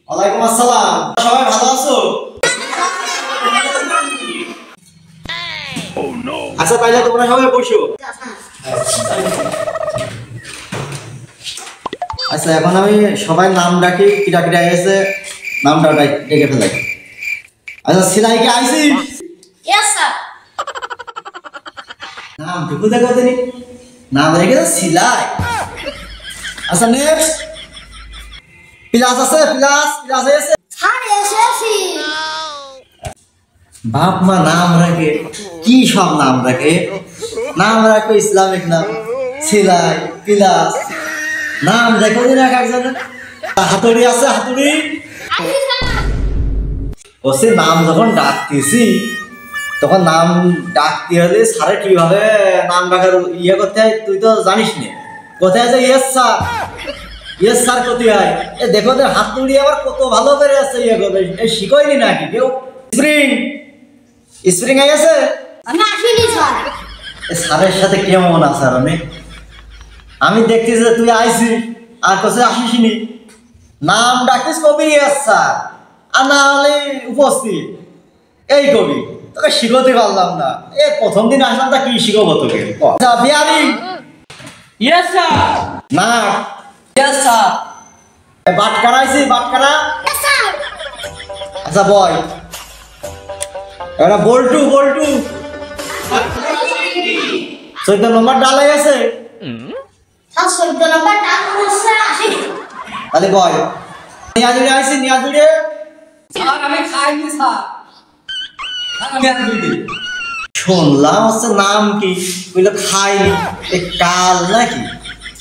ওয়ালাইকুম আসসালাম, সবাই ভালো আছো? আচ্ছা তাইলে তোমরা সবাই বসো। আচ্ছা এখন আমি সবাই নাম ডাকি, কিটা কিটা এসে নামটা ডেকে ফেলাই। আচ্ছা সিলাই কি আইছিস? Yes sir. নাম ঢুকু দেখো তিনি, নাম রেখে সিলাই। আচ্ছা নেক্সট প্লাস আছে, প্লাস প্লাস এসে স্যার এসেছি। বাপ মা নাম রাখে কি সব নাম রাখে, নাম রাখো ইসলামিক নাম, সিলাই প্লাস নাম দেখো দিন এক একজনের। হাতুড়ি আছে, হাতুড়ি আছি স্যার। ওসে নাম যখন ডাকতেছি তখন নাম ডাকতে হলে স্যারে কিভাবে নাম ডাকার ইয়ে করতে হয় তুই তো জানিস না। কোথায় আছে ইয়েস স্যার, ইয়েস স্যার কোথায় হয়? এ দেখো তো হাতুড়ি আবার কত ভালো করে আছে ইয়ে করবে, এই শিখয়নি নাকি কেউ? স্প্রিং স্প্রিং আছে? আমি আসিনি স্যার। স্যারের সাথে কেমন আসার আমি দেখতেছি যে তুই আইসি আর কোথায় আসিসনি। নাম ডাকিস কবি ইয়েস স্যার, আর না হলে উপস্থিত এই কবি। তোকে শিখতে পারলাম না, এ প্রথম দিন আসলাম তা কি শিখবো তোকে? Bihari Yes sir. না Yes sir. বাটকারা আইসি, বাটকারা। Yes sir. আচ্ছা বয় এটা বল্টু, বল্টু 14 নম্বর ডালাই আছে। স্যার 14 নম্বর ডাক হচ্ছে আসিনি। তাহলে বয় নিয়াজুড়ি আইসি, নিয়াজুড়ি। স্যার আমি খাইনি স্যার। আমি আসবি। শুনলাম হচ্ছে নাম কি বললো খাইনি, এ কাল নাকি?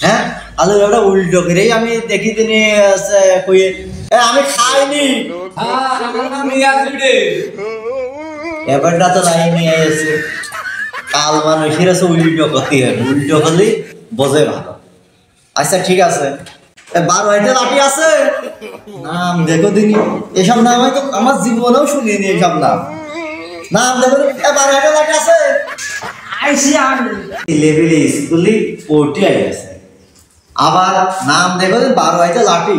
হ্যাঁ আলু ওটা উল্টো করেই আমি দেখি তিনি কইয়ে আমি খাইনি। স্যার আমার নাম আসবি। এবারটা তো লাইন নিয়ে এসে কাল মানুষের আছে উল্টো করতে হয়, উল্টো করলে বোঝে ভালো। আচ্ছা ঠিক আছে, 12 হাইতে লাঠি আছে। নাম দেখো দিনি, এসব নাম হয়তো আমার জীবনেও শুনিনি এসব নাম। নাম দেখো 12 হাইতে লাঠি আছে। আইসি আমি। লেভেলে স্কুলে পড়তে আছে। আবার নাম দেখো 12 হাইতে লাঠি,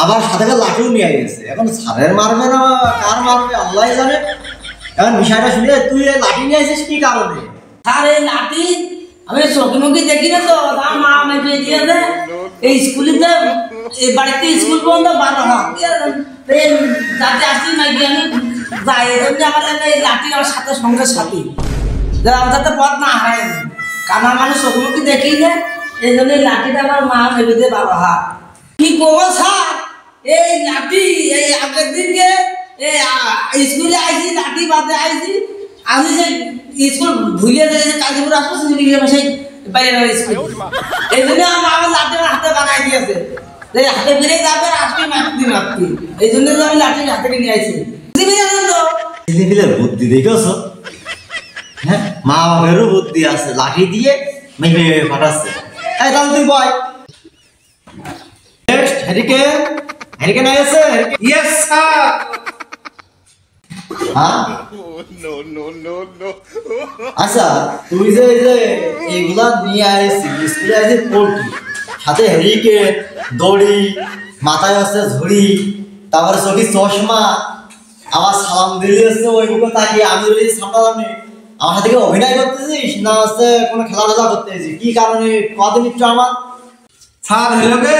আবার সাথে লাঠিও নিয়ে গেছে। এখন স্যারের মারবে না কার মারবে আল্লাহ জানে। এখন বিষয়টা শুনে তুই লাঠি নিয়ে আসিস কি কারণে? স্যার এই লাঠি আমি চোখে মুখে দেখি না তো, তার মা আমাকে দিয়ে দেয়। এই স্কুলেতে এই বাড়িতে স্কুল বন্ধ 12 হয়। যাতে আসি নাকি আমি যাই, এই জন্য আমার এই লাঠি আমার সাথে সঙ্গে সাথী যাতে পথ না হারায়। কারণ আমার চোখে মুখে দেখি না, এই জন্য এই লাঠিটা আমার মা মেরে দিয়ে 12 হয়। কি করবো স্যার, এই লাঠি এই আগের দিনকে স্কুলে আইসি, লাঠি বাদে আইসি, আমি সেই স্কুল ভুলিয়ে যাই কাজীপুর আসবো সেই বাইরে স্কুল। এই জন্য আমার লাঠি হাতে বানাই দিয়েছে, হাতে ফিরে যাবে আসবি মারতি মারতি। এই জন্য আমি লাঠি হাতে নিয়ে আইসি। ছেলেপিলের বুদ্ধি দেখেছ? হ্যাঁ মা বাবারও বুদ্ধি আছে, লাঠি দিয়ে মেয়ে ফাটাচ্ছে। এই তাহলে তুই বয় নেক্সট। হ্যারিকেন, হ্যারিকেন আছে? Yes sir. হ্যাঁ আচ্ছা তুই যে এইগুলা নিয়ে আসছিস স্কুলে আসছিস পড়তি, সাথে হ্যারিকেন দড়ি, মাথায় আছে ঝুড়ি, তারপরে চোখে চশমা, আমার সালাম দিলি হচ্ছে ওইগুলো তাকিয়ে আমি যদি সামলামি। আমার সাথে কি অভিনয় করতেছিস না হচ্ছে কোনো খেলাধুলা করতেছিস? কি কারণে কদিন একটু আমার স্যার হলোকে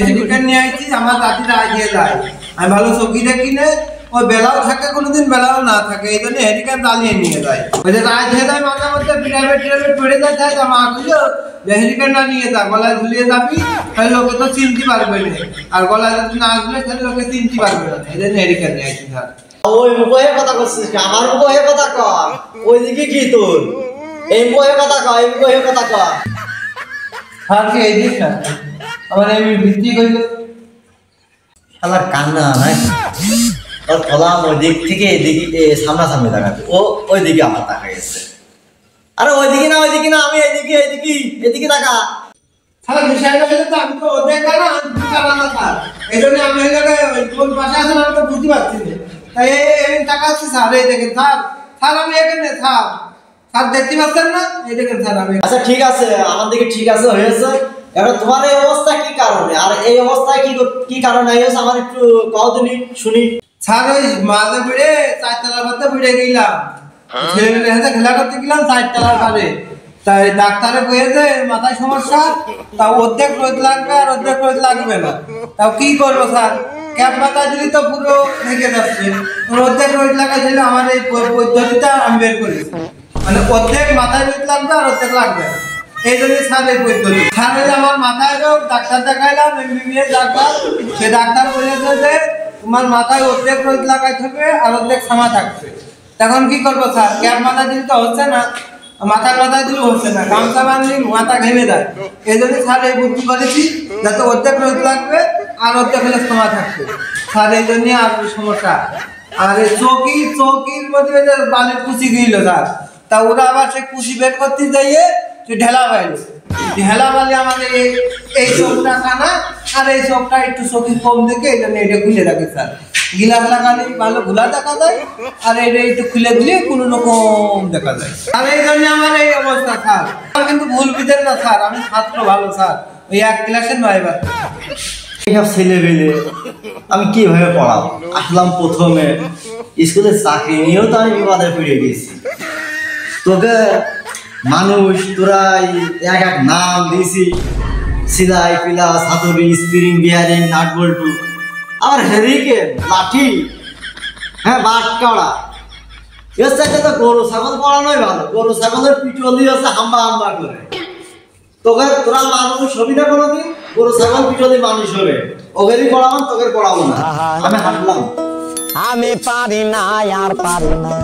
হেলিকপ্টার নিয়ে আসছিস, আমার দাদি রায় দিয়ে যায়। আমি ভালো চোখি দেখি না, ওই বেলাও থাকে কোনোদিন বেলাও না থাকে, এই জন্য হেলিকপ্টার দাঁড়িয়ে নিয়ে যায়। ওই যে রায় দিয়ে যায় মাঝে মধ্যে প্রাইভেট প্রাইভেট পড়ে যায়, তাই মা খুঁজো যে হেলিকপ্টার না নিয়ে যা, গলায় ঝুলিয়ে যাবি তাহলে লোকে তো চিনতে পারবে না, আর গলায় যদি না ঝুলে তাহলে লোকে চিনতে পারবে না। এই জন্য হেলিকপ্টার নিয়ে আসছি স্যার। ওই মুখে কথা করছিস, আমার মুখে কথা কর। ওইদিকে কি তোর এই মুখে কথা কর, এই মুখে কথা কর। স্যার কি এই দিক না আমার আমি ভিত্তি কইল শালার কান্না নাই ওর কলাম ওই দিক থেকে এদিকে সামনাসামনি তাকাচ্ছে, ও ওই দিকে আমার তাকাইছে। আরে ওইদিকে না, ওইদিকে না, আমি এদিকে এদিকে এদিকে তাকা। স্যার বিষয়টা হলো তো আমি তো ওদের কানা না স্যার, এই জন্য আমি কোন পাশে আছেন আমি তো বুঝতে পারছি না, তাই এই টাকা আছে স্যার। এই দেখেন স্যার, স্যার আমি এখানে স্যার, স্যার দেখতে পাচ্ছেন না? এই দেখেন স্যার আমি। আচ্ছা ঠিক আছে, আমার দিকে ঠিক আছে হয়েছে। এবার তোমার এই অবস্থা কি কারণে, আর এই অবস্থায় কি কারণে হয়েছে আমার একটু কও দিনি শুনি। স্যার ওই মাঝে বেড়ে 4 তলার মধ্যে বেড়ে গেলাম, ছেলেমেয়ের সাথে খেলা করতে গেলাম 4 তলার পারে। তাই ডাক্তারে বলেছে মাথায় সমস্যা, তাও অর্ধেক রোদ লাগবে আর অর্ধেক রোদ লাগবে না। তাও কি করবো স্যার, ক্যাপ মাথায় দিলে তো পুরো ঢেকে যাচ্ছে। অর্ধেক রোদ লাগা ছিল আমার এই পদ্ধতিটা আমি বের করেছি, মানে অর্ধেক মাথায় রোদ লাগবে আর অর্ধেক লাগবে না। এই জন্য স্যার এই পদ্ধতি। স্যার আমার মাথায় রোগ, ডাক্তার দেখাইলাম MBBS ডাক্তার, সে ডাক্তার বলেছে যে তোমার মাথায় অর্ধেক রোদ লাগাইতে হবে আর অর্ধেক সামা থাকবে। তখন কি করবো স্যার, ক্যাপ মাথায় দিলে তো হচ্ছে না, মাথায় দিলে হচ্ছে না, গামছা বাঁধলে মাথা ঘেমে যায়। এই জন্য স্যার এই বুদ্ধি করেছি যাতে অর্ধেক রোদ লাগবে আর অর্ধেক হলে সামা থাকবে। স্যার এই জন্য আর সমস্যা। আর এই চৌকির মধ্যে বালির কুচি গিয়েছিল স্যার, তা ওরা আবার সে কুচি বের করতে যাইয়ে ঢেলা পাইলো। ঢেলা বালি আমাদের এই চোখটা কানা আর এই চোখটা একটু চোখি কম দেখে এই জন্য এটা খুলে রাখে স্যার। গিলাস লাগালে ভালো ঘোলা দেখা যায়, আর এটা একটু খুলে দিলে কোনো রকম দেখা যায়। আর এই জন্য আমার এই অবস্থা স্যার। কিন্তু ভুল বুঝেন না স্যার, আমি ছাত্র ভালো স্যার, ওই 1 ক্লাসের 9 বার। এইসব ছেলে পেলে আমি কিভাবে পড়াবো? আসলাম প্রথমে স্কুলে চাকরি নিয়েও তো আমি বিবাদে পড়ে গেছি। তোকে মানুষ তোরা এক নাম দিয়েছি, সিলাই পিলাস হাতুড়ি স্প্রিং বিয়ারিং নাট বল্টু, আবার হেরিকেন লাঠি, হ্যাঁ বাট কাড়া, এর চাইতে তো গরু ছাগল পড়ানোই ভালো। গরু ছাগলের পিটলি হচ্ছে হাম্বা করে। তোরা মানুষ হবি না কোনোদিন, গরু ছাগল পিটলি মানুষ হবে। ওদেরই পড়াবো, তোকে পড়াবো না। আমি হাঁটলাম। আমি পারি না আর পারি না।